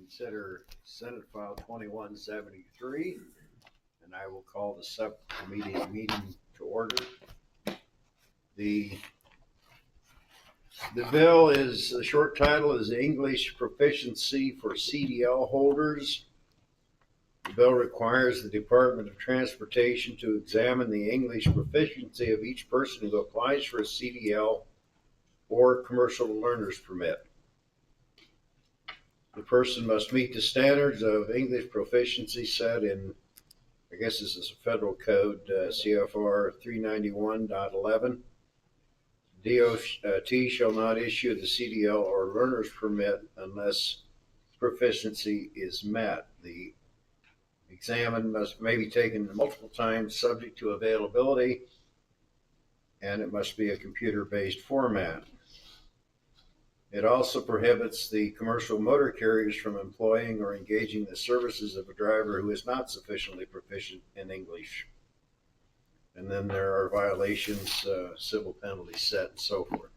consider Senate File 2173, and I will call the subcommittee meeting to order. The bill is, the short title is English Proficiency for CDL Holders. The bill requires the Department of Transportation to examine the English proficiency of each person who applies for a CDL or commercial learner's permit. The person must meet the standards of English proficiency set in, I guess this is a federal code, CFR 391.11. DOT shall not issue the CDL or learner's permit unless proficiency is met. The examen may be taken multiple times subject to availability, and it must be a computer-based format. It also prohibits the commercial motor carriers from employing or engaging the services of a driver who is not sufficiently proficient in English. And then there are violations, civil penalties set, and so forth.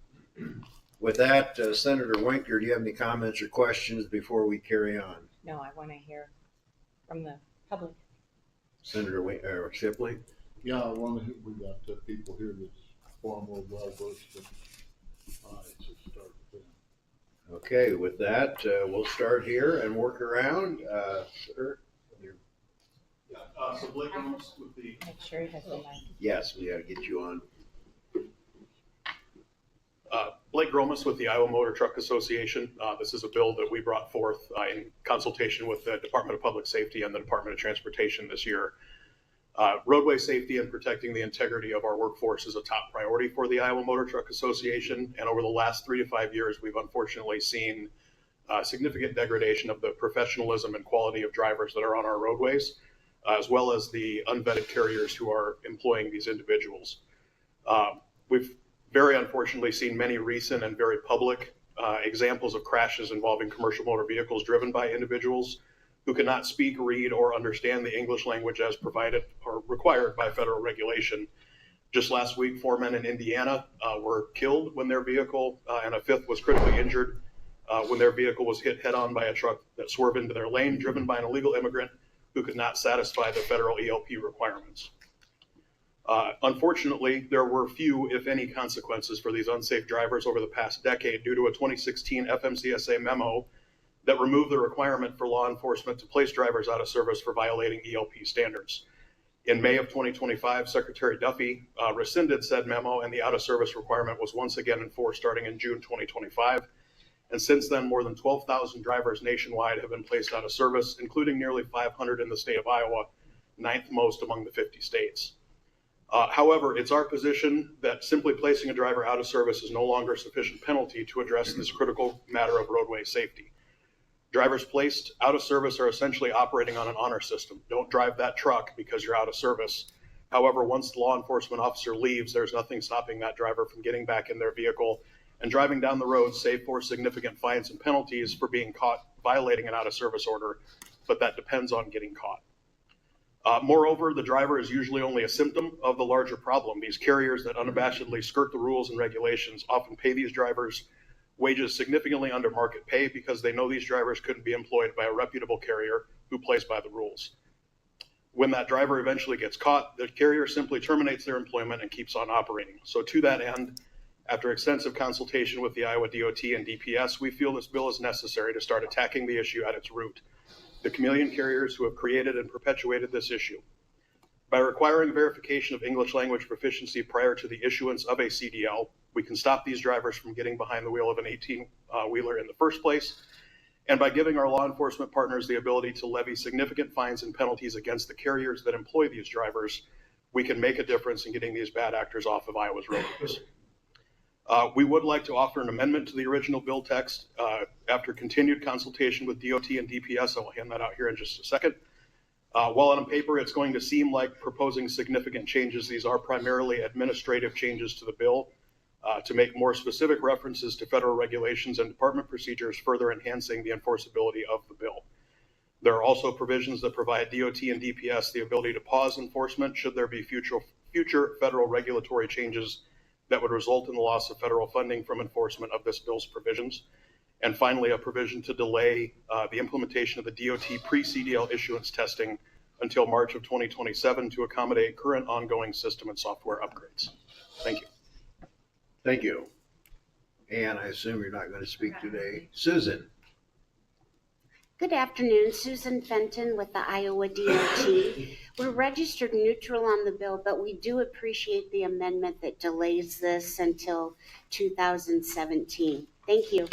With that, Senator Winkler, do you have any comments or questions before we carry on? No, I want to hear from the public. Senator Shipley? Yeah, we got people here that's far more well versed than I, so start with them. Okay, with that, we'll start here and work around. Sir? So Blake Gromas with the Make sure he has the mic. Yes, we got to get you on. Blake Gromas with the Iowa Motor Truck Association. This is a bill that we brought forth in consultation with the Department of Public Safety and the Department of Transportation this year. Roadway safety and protecting the integrity of our workforce is a top priority for the Iowa Motor Truck Association. And over the last 3 to 5 years, we've unfortunately seen significant degradation of the professionalism and quality of drivers that are on our roadways, as well as the unvetted carriers who are employing these individuals. We've very unfortunately seen many recent and very public examples of crashes involving commercial motor vehicles driven by individuals who cannot speak, read, or understand the English language as provided or required by federal regulation. Just last week, 4 men in Indiana were killed when their vehicle, and a 5th was critically injured when their vehicle was hit head-on by a truck that swerved into their lane, driven by an illegal immigrant who could not satisfy the federal ELP requirements. Unfortunately, there were few, if any, consequences for these unsafe drivers over the past decade due to a 2016 FMCSA memo that removed the requirement for law enforcement to place drivers out of service for violating ELP standards. In May of 2025, Secretary Duffy rescinded said memo, and the out-of-service requirement was once again enforced starting in June 2025. And since then, more than 12,000 drivers nationwide have been placed out of service, including nearly 500 in the state of Iowa, 9th most among the 50 states. However, it's our position that simply placing a driver out of service is no longer sufficient penalty to address this critical matter of roadway safety. Drivers placed out of service are essentially operating on an honor system. Don't drive that truck because you're out of service. However, once the law enforcement officer leaves, there's nothing stopping that driver from getting back in their vehicle and driving down the road, save for significant fines and penalties for being caught violating an out of service order, but that depends on getting caught. Moreover, the driver is usually only a symptom of the larger problem. These carriers that unabashedly skirt the rules and regulations often pay these drivers wages significantly under market pay because they know these drivers couldn't be employed by a reputable carrier who plays by the rules. When that driver eventually gets caught, the carrier simply terminates their employment and keeps on operating. So to that end, after extensive consultation with the Iowa DOT and DPS, we feel this bill is necessary to start attacking the issue at its root, the chameleon carriers who have created and perpetuated this issue. By requiring verification of English language proficiency prior to the issuance of a CDL, we can stop these drivers from getting behind the wheel of an 18-wheeler in the first place. And by giving our law enforcement partners the ability to levy significant fines and penalties against the carriers that employ these drivers, we can make a difference in getting these bad actors off of Iowa's roadways. We would like to offer an amendment to the original bill text. After continued consultation with DOT and DPS, I will hand that out here in just a second. While on paper it's going to seem like proposing significant changes, these are primarily administrative changes to the bill to make more specific references to federal regulations and department procedures, further enhancing the enforceability of the bill. There are also provisions that provide DOT and DPS the ability to pause enforcement should there be future federal regulatory changes that would result in the loss of federal funding from enforcement of this bill's provisions. And finally, a provision to delay the implementation of the DOT pre-CDL issuance testing until March of 2027 to accommodate current ongoing system and software upgrades. Thank you. Thank you. And I assume you're not going to speak today. Susan? Good afternoon, Susan Fenton with the Iowa DOT. We're registered neutral on the bill, but we do appreciate the amendment that delays this until 2017. Thank you.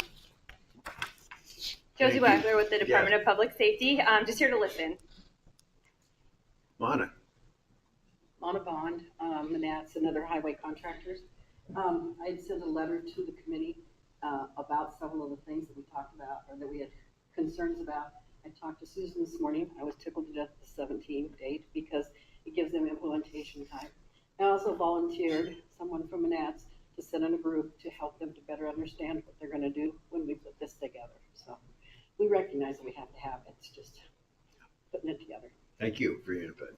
Thank Josie you. Wagler with the Department of Public Safety. Just here to listen. Mana? Mona Bond, Manats, and other highway contractors. I'd sent a letter to the committee about several of the things that we talked about or that we had concerns about. I talked to Susan this morning. I was tickled to death at the 17th date because it gives them implementation time. I also volunteered someone from Manats to sit in a group to help them to better understand what they're going to do when we put this together. So we recognize that we have to have it. It's just putting it together. Thank you for your input.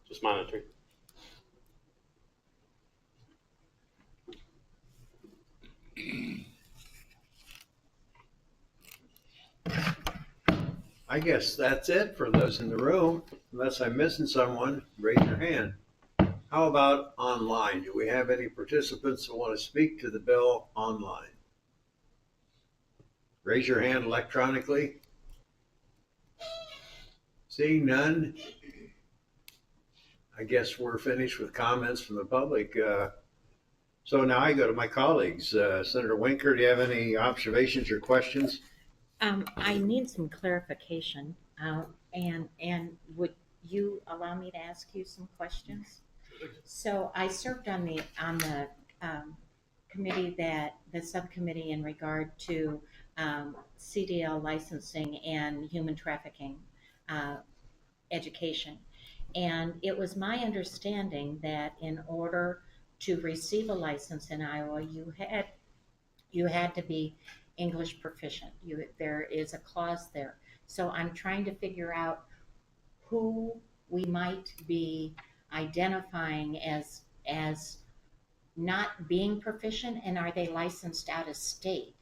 Just monitoring. I guess that's it for those in the room. Unless I'm missing someone, raise your hand. How about online? Do we have any participants who want to speak to the bill online? Raise your hand electronically. Seeing none, I guess we're finished with comments from the public. So now I go to my colleagues. Senator Winker, do you have any observations or questions? I need some clarification, and would you allow me to ask you some questions? So I served on the committee the subcommittee in regard to CDL licensing and human trafficking education, and it was my understanding that in order to receive a license in Iowa, you had to be English proficient. There is a clause there. So I'm trying to figure out who we might be identifying as not being proficient, and are they licensed out of state?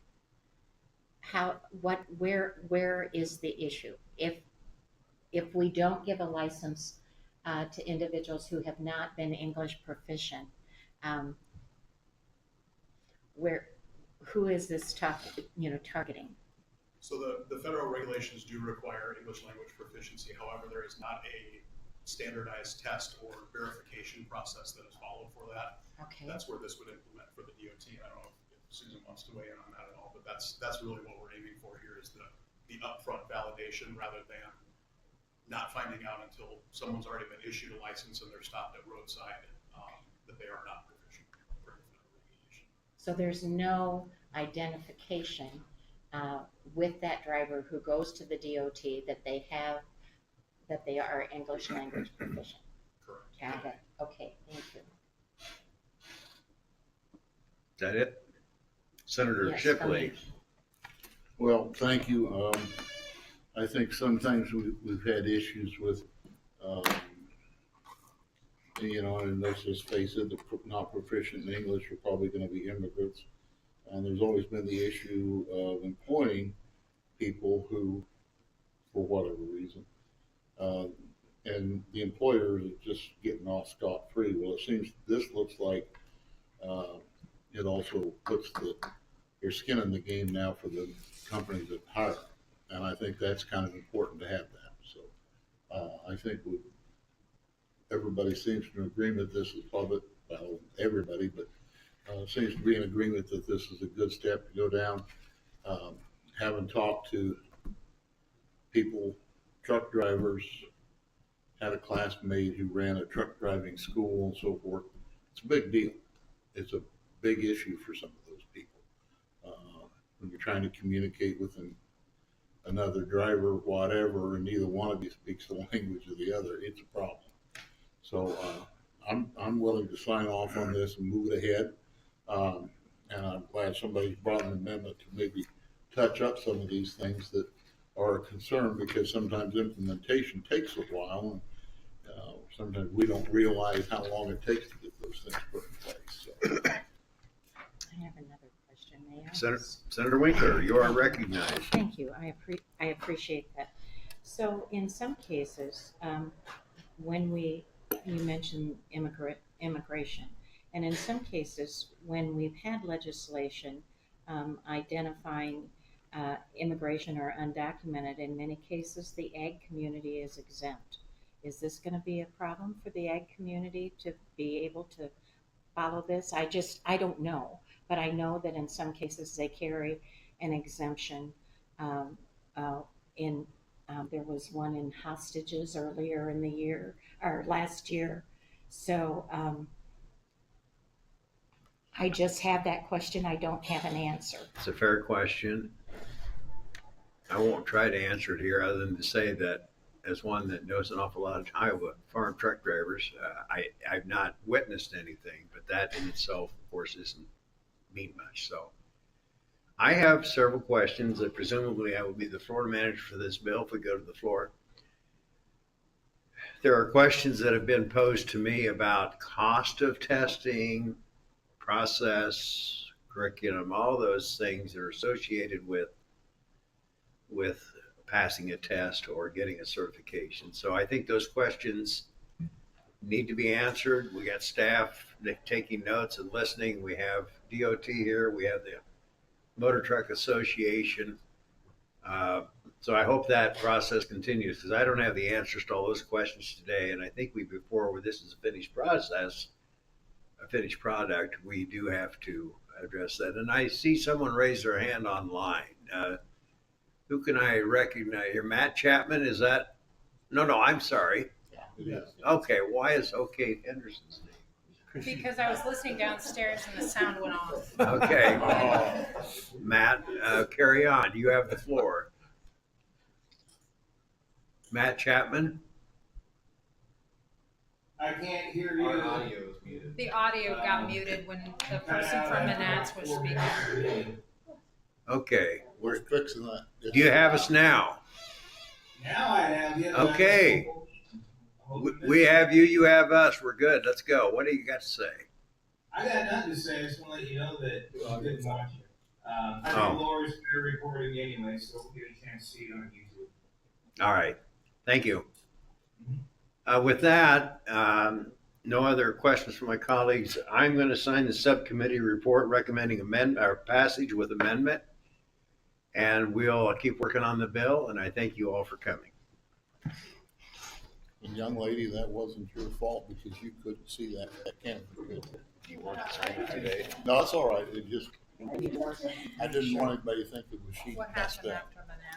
Where is the issue? If we don't give a license to individuals who have not been English proficient, who is this targeting? So the federal regulations do require English language proficiency. However, there is not a standardized test or verification process that is followed for that. Okay. That's where this would implement for the DOT. I don't know if Susan wants to weigh in on that at all, but that's really what we're aiming for here is the upfront validation rather than not finding out until someone's already been issued a license and they're stopped at roadside that they are not proficient for the federal regulation. So there's no identification with that driver who goes to the DOT that they are English language proficient. Correct. Got it. Okay, thank you. Is that it? Senator Yes, Shipley. Well, thank you. I think sometimes we've had issues with, and let's just face it, the not proficient in English are probably going to be immigrants. And there's always been the issue of employing people who, for whatever reason, and the employers are just getting off scot-free. Well, it seems this looks like it also puts your skin in the game now for the companies that hire. And I think that's kind of important to have that. So I think everybody seems to agree that this is public, well, everybody, but seems to be in agreement that this is a good step to go down. Having talked to people, truck drivers, had a classmate who ran a truck driving school and so forth. It's a big deal. It's a big issue for some of those people. When you're trying to communicate with another driver, whatever, and neither one of you speaks the language of the other, it's a problem. So I'm willing to sign off on this and move it ahead. And I'm glad somebody's brought an amendment to maybe touch up some of these things that are a concern, because sometimes implementation takes a while, and sometimes we don't realize how long it takes to get those things put in place. So. I have another question. Senator Winkler, you are recognized. Thank you. I appreciate that. So in some cases, you mentioned immigration, and in some cases, when we've had legislation identifying immigration or undocumented, in many cases, the ag community is exempt. Is this going to be a problem for the ag community to be able to follow this? I don't know, but I know that in some cases they carry an exemption. There was one in hostages earlier in the year or last year. So I just have that question. I don't have an answer. It's a fair question. I won't try to answer it here other than to say that as one that knows an awful lot of Iowa farm truck drivers, I've not witnessed anything, but that in itself, of course, doesn't mean much. So I have several questions that presumably I will be the floor manager for this bill if we go to the floor. There are questions that have been posed to me about cost of testing, process, curriculum, all those things that are associated with passing a test or getting a certification. So I think those questions need to be answered. We got staff taking notes and listening. We have DOT here. We have the Motor Truck Association. So I hope that process continues because I don't have the answers to all those questions today. And I think before this is a finished process, a finished product, we do have to address that. And I see someone raise their hand online. Who can I recognize here? Matt Chapman, is that? No, I'm sorry. It is. Okay, why is OK Henderson's name? Because I was listening downstairs and the sound went off. Okay. Matt, carry on. You have the floor. Matt Chapman? I can't hear you. Our audio is muted. The audio got muted when the person from Manats was speaking. Okay. We're fixing that. Do you have us now? Now I have you. Okay. We have you, you have us. We're good. Let's go. What do you got to say? I got nothing to say. I just want to let you know that I didn't watch it. I think Laura's fair reporting anyway, so we'll get a chance to see it on YouTube. All right. Thank you. With that, no other questions from my colleagues. I'm going to sign the subcommittee report recommending passage with amendment. And we'll keep working on the bill. And I thank you all for coming. And young lady, that wasn't your fault because you couldn't see that camera. You want to sign it today? No, it's all right. It just, I didn't want anybody to think it was she What passed happened out. after Manats?